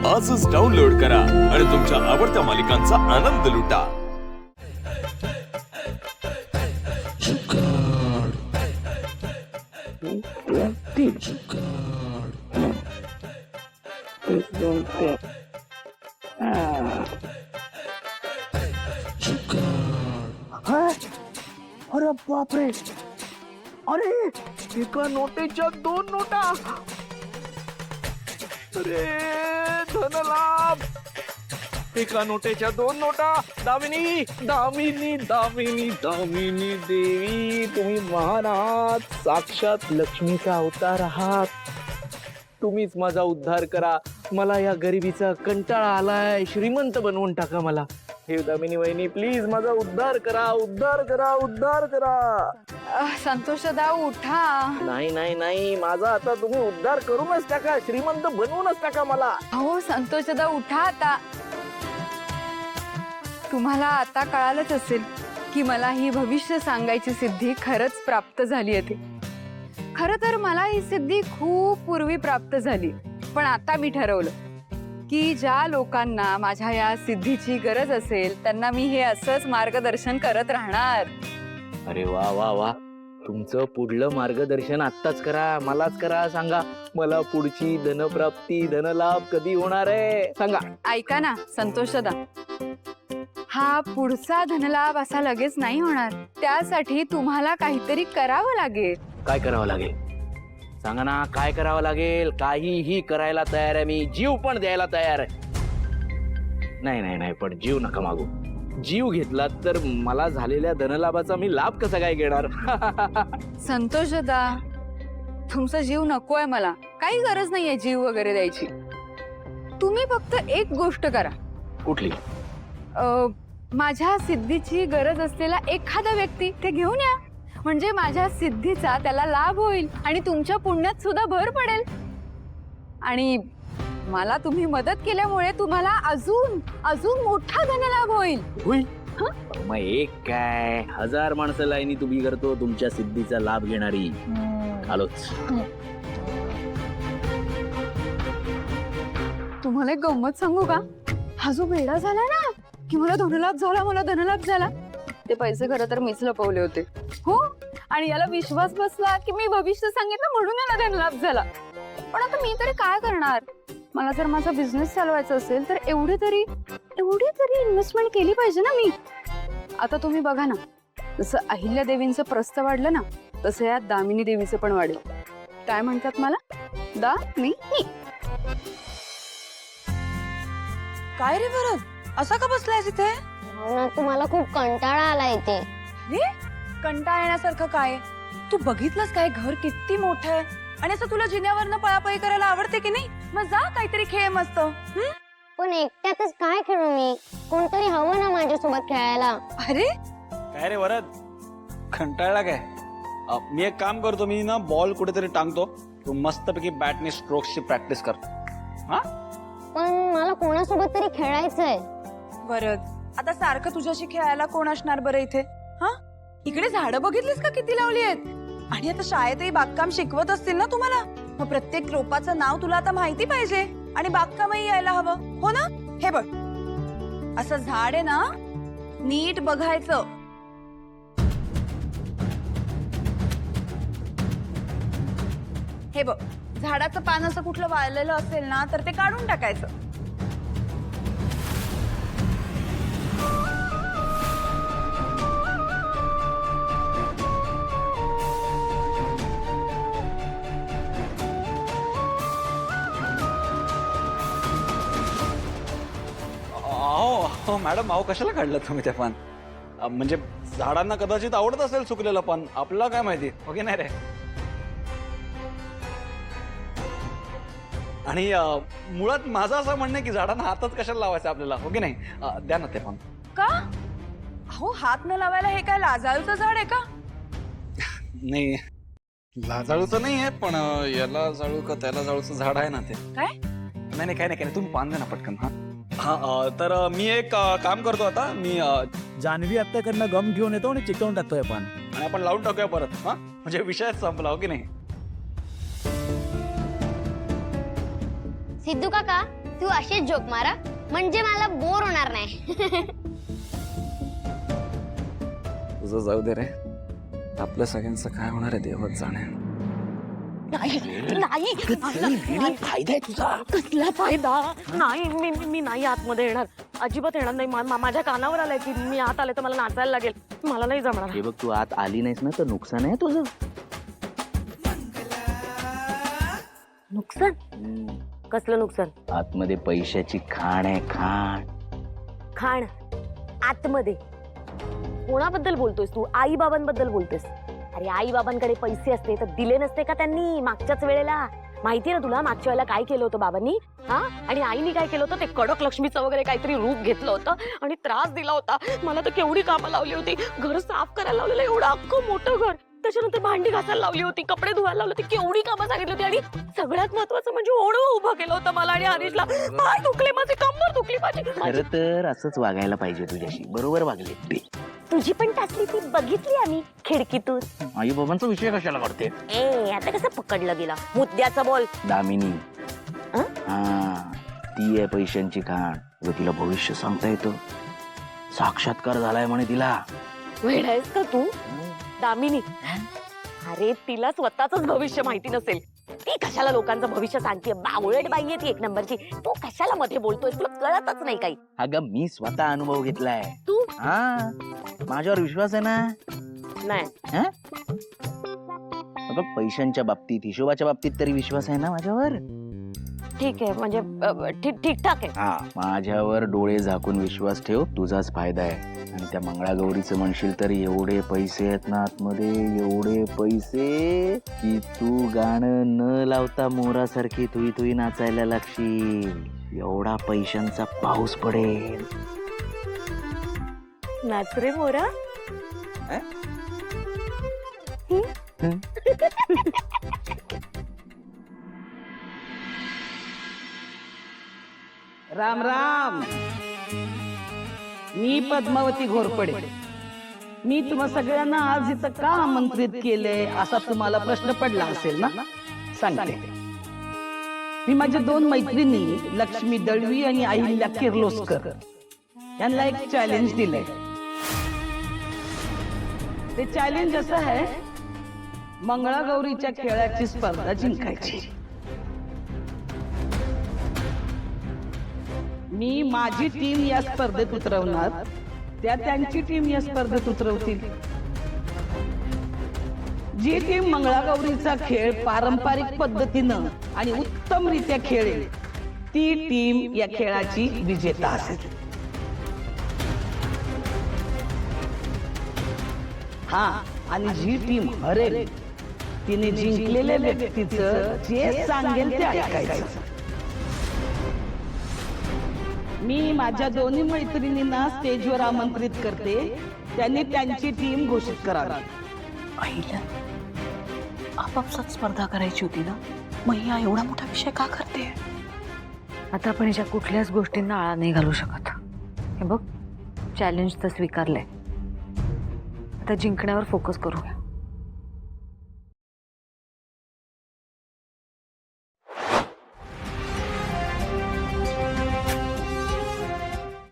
आजच डाउनलोड करा आणि तुमच्या आवडत्या मालिकांचा आनंद लुटा। अरे बापरे, अरे एका नोटेच्या 2 नोटा। अरे धनलाभ, एका नोटेच्या 2 नोटा। दामिनी दामिनी दामिनी दामिनी देवी, तुम्ही महान आहात, साक्षात लक्ष्मीचा अवतार आहात। तुम्हीच माझा उद्धार करा, मला या गरिबीचा कंटाळा आलाय, श्रीमंत बनवून टाका मला। हे दामिनी वहिनी, प्लीज माझा उद्धार करा, उद्धार करा, उद्धार करा। संतोषदा उठा। नाही नाही नाही, माझा आता तुम्ही उद्धार करूनच टाका, श्रीमंत बनवूनच टाका मला। हो संतोषदा उठा आता। तुम्हाला आता कळालंच असेल की मला ही भविष्य सांगायची सिद्धी खरंच प्राप्त झाली आहे। खरं तर मला ही सिद्धी खूप पूर्वी प्राप्त झाली, पण आता मी ठरवलं की ज्या लोकांना माझ्या या सिद्धीची गरज असेल त्यांना मी हे असंच मार्गदर्शन करत राहणार। अरे वा वा वा, तुमचं पुढलं मार्गदर्शन आत्ताच करा, मलाच करा। सांगा मला पुढची धनप्राप्ती, धनलाभ कधी होणार आहे, सांगा। ऐका ना संतोषदा, हा पुढचा धनलाभ असा लगेच नाही होणार। त्यासाठी तुम्हाला काहीतरी करावं लागेल। काय करावं लागेल सांगा ना, काय करावं लागेल? काहीही करायला तयार आहे मी, जीव पण द्यायला तयार आहे। नाही नाही नाही, पण जीव नका मागू। जीव घेतला तर मला झालेल्या धनलाभाचा मी लाभ कसा काय घेणार? संतोषदा, तुमचा जीव नकोय मला, काही गरज नाहीये जीव वगैरे द्यायची। तुम्ही फक्त एक गोष्ट करा। कुठली? माझ्या सिद्धीची गरज असलेला एखादा व्यक्ती ते घेऊन या, म्हणजे माझ्या सिद्धीचा त्याला लाभ होईल आणि तुमच्या पुण्यात सुद्धा भर पडेल। आणि मला तुम्ही मदत केल्यामुळे तुम्हाला अजून अजून मोठा धनलाभ होईल। मग एक काय 1000 माणसं लाईनी तुम्ही करतो तुमच्या सिद्धीचा लाभ घेणारी। आलोच। तुम्हाला एक गंमत सांगू का? हा जो वेडा झाला ना की मला धनलाभ झाला, मला धनलाभ झाला, ते पैसे खरं तर मीच लपवले होते। हो, आणि याला विश्वास बसला की मी भविष्य सांगितलं म्हणून याला धनलाभ झाला। पण आता मी तरी काय करणार? मला जर माझा बिझनेस चालवायचा असेल तर एवढी तरी इन्व्हेस्टमेंट केली पाहिजे ना मी। आता तुम्ही बघा ना, जसं अहिल्या देवींचं प्रस्थ वाढलं ना, तसं या दामिनी देवीचं पण वाढेल। काय म्हणतात मला? दामिनी। काय रे भरत, असा का बसलायस इथे? तुम्हाला खूप कंटाळा आला इथे। कंटाळा येण्यासारखं काय? तू बघितलंस काय घर किती मोठं आहे? आणि असं तुला जिन्यावरनं पळापळी करायला आवडते की नाही? मग जा काहीतरी खेळ मस्त। पण एकट्यातच काय खेळू मी? कोणतरी हवं ना माझ्यासोबत खेळायला। अरे काय रे वरद, कंटाळला काय? मी एक काम करतो, मी ना बॉल कुठेतरी टांगतो, तू मस्तपैकी बॅटने स्ट्रोक्सची प्रॅक्टिस कर। हा, पण मला कोणासोबत तरी खेळायचंय। भरत, आता सारखं तुझ्याशी खेळायला कोण असणार बरं इथे? हा, इकडे झाडं बघितलीस का किती लावली आहेत? आणि आता शाळेतही बागकाम शिकवत असतील ना तुम्हाला, मग प्रत्येक रोपाचं नाव तुला आता माहिती पाहिजे आणि बागकामही यायला हवं, हो ना? हे बघ, असं झाड आहे ना, नीट बघायचं। हे बघ, झाडाचं पान असं कुठलं वाळलेलं असेल ना तर ते काढून टाकायचं। हो मॅडम, अहो कशाला काढलं तुम्ही ते पान? म्हणजे झाडांना कदाचित आवडत असेल सुकलेलं पान, आपल्याला काय माहिती, हो की नाही रे? आणि मुळात माझं असं म्हणणं आहे की झाडांना हातच कशाला लावायचं आपल्याला, हो की नाही? द्या ना ते पान। का? अहो, हात न लावायला हे काय लाजाळूचं झाड आहे का? नाही, लाजाळूचं नाही आहे, पण याला जाळू का त्याला जाळूचं झाड आहे ना ते। काय? नाही नाही, काय नाही, तुम्ही पान द्या ना पटकन। हा हा, तर मी एक काम करतो आता, मी जानवी आत्याकडनं गम घेऊन येतो आणि चिकटवून टाकतोय पान, आणि आपण लावून टाकूया परत। हा, म्हणजे विषयच संपला, हो की नाही? सिद्धू काका, तू असेच जोक मारा म्हणजे मला बोर होणार नाही. तुझं जाऊ दे रे, आपल्या सगळ्यांचं काय होणार आहे देवच जाणे. फायदा आहे तुझा. कसला फायदा? नाही, मी नाही आतमध्ये येणार, अजिबात येणार नाही. माझ्या कानावर आलंय की मी आत आले तर मला नाचायला लागेल. मला नाही जमणार. हे बघ, तू आत आली नाहीस ना तर नुकसान आहे तुझं. नुकसान? कसलं नुकसान? आतमध्ये पैशाची खाण आहे, खाण. खाण आतमध्ये? कोणाबद्दल बोलतोयस तू? आई बाबांबद्दल बोलतोयस? अरे आई बाबांकडे पैसे असते तर दिले नसते का त्यांनी मागच्याच वेळेला? माहितीये ना तुला मागच्या वेळेला काय केलं होतं बाबांनी? हा, आणि आईनी काय केलं होतं? ते कडक लक्ष्मीचं वगैरे काहीतरी रूप घेतलं होतं आणि त्रास दिला होता. मला तर केवढी कामं लावली होती. घर साफ करायला लावलेलं, एवढं अख्खं मोठं घर. त्याच्यानंतर भांडी घासायला लावली होती, कपडे धुवायला लावले होते, केवढी कामं सांगितली होती. आणि सगळ्यात महत्वाचं म्हणजे ओढवा उभं केलं होतं मला आणि हरीशला. पाय दुखले माझे, कंबर दुखली माझी. खरं तर असंच वागायला पाहिजे तुझ्याशी. बरोबर वागले ते. तुझी पण टाचली ती बघितली आम्ही खिडकीतून. आई बाबांचा विषय कशाला करते? ए आता कसं पकडलं गेला? मुद्द्याचं बोल. दामिनी, अं? हा, ती आहे पैशांची खाण. तिला भविष्य सांगता येतं. साक्षात्कार झालाय म्हणे तिला. वेड आहेस का तू? दामिनी, अरे तिला स्वतःच भविष्य माहिती नसेल. ती कशाला लोकांचं भविष्य सांगते? बावळट बाई आहे ती एक नंबरची. तू कशाला मध्ये बोलतोय? तुला कळतच नाही काही. अगं मी स्वतः अनुभव घेतलाय. तू? हा, माझ्यावर विश्वास आहे ना? नाही. हा? अगं पैशांच्या बाबतीत, हिशोबाच्या बाबतीत तरी विश्वास आहे ना माझ्यावर? ठीक आहे, म्हणजे ठीक ठाक आहे. हा, माझ्यावर डोळे झाकून विश्वास ठेव, तुझाच फायदा आहे. आणि त्या मंगळागौरीचं म्हणशील तर एवढे पैसे आहेत ना आतमध्ये, एवढे पैसे की तू गाणं न लावता मोरासारखी तुई तुई नाचायला लागशील. एवढा पैशांचा पाऊस पडेल. नाच रे मोरा. राम राम. मी पद्मावती घोरपडे. मी तुम्हा सगळ्यांना आज इथं का आमंत्रित केलंय असा तुम्हाला प्रश्न पडला असेल ना? सांगते. मी माझ्या 2 मैत्रिणी लक्ष्मी दळवी आणि अहिल्या किर्लोस्कर यांना एक चॅलेंज दिलंय. ते चॅलेंज असं आहे, मंगळागौरीच्या खेळाची स्पर्धा जिंकायची. मी माझी टीम या स्पर्धेत उतरवणार, त्या त्यांची टीम या स्पर्धेत उतरवतील. जी टीम मंगळागौरीचा खेळ पारंपरिक पद्धतीनं आणि उत्तमरित्या खेळेल ती टीम या खेळाची विजेता असेल. हा, आणि जी टीम हरेल तिने जिंकलेल्या व्यक्तीचं जे सांगेल ते ऐकायचं. मी माझ्या 2 मैत्रिणींना स्टेजवर आमंत्रित करते, त्यांनी त्यांची टीम घोषित करावी. पहिला आपापसात स्पर्धा करायची होती ना, मग हा एवढा मोठा विषय का करते? आता आपण याच्या कुठल्याच गोष्टींना आळा नाही घालू शकत. हे बघ, चॅलेंज तर स्वीकारलंय, आता जिंकण्यावर फोकस करूया.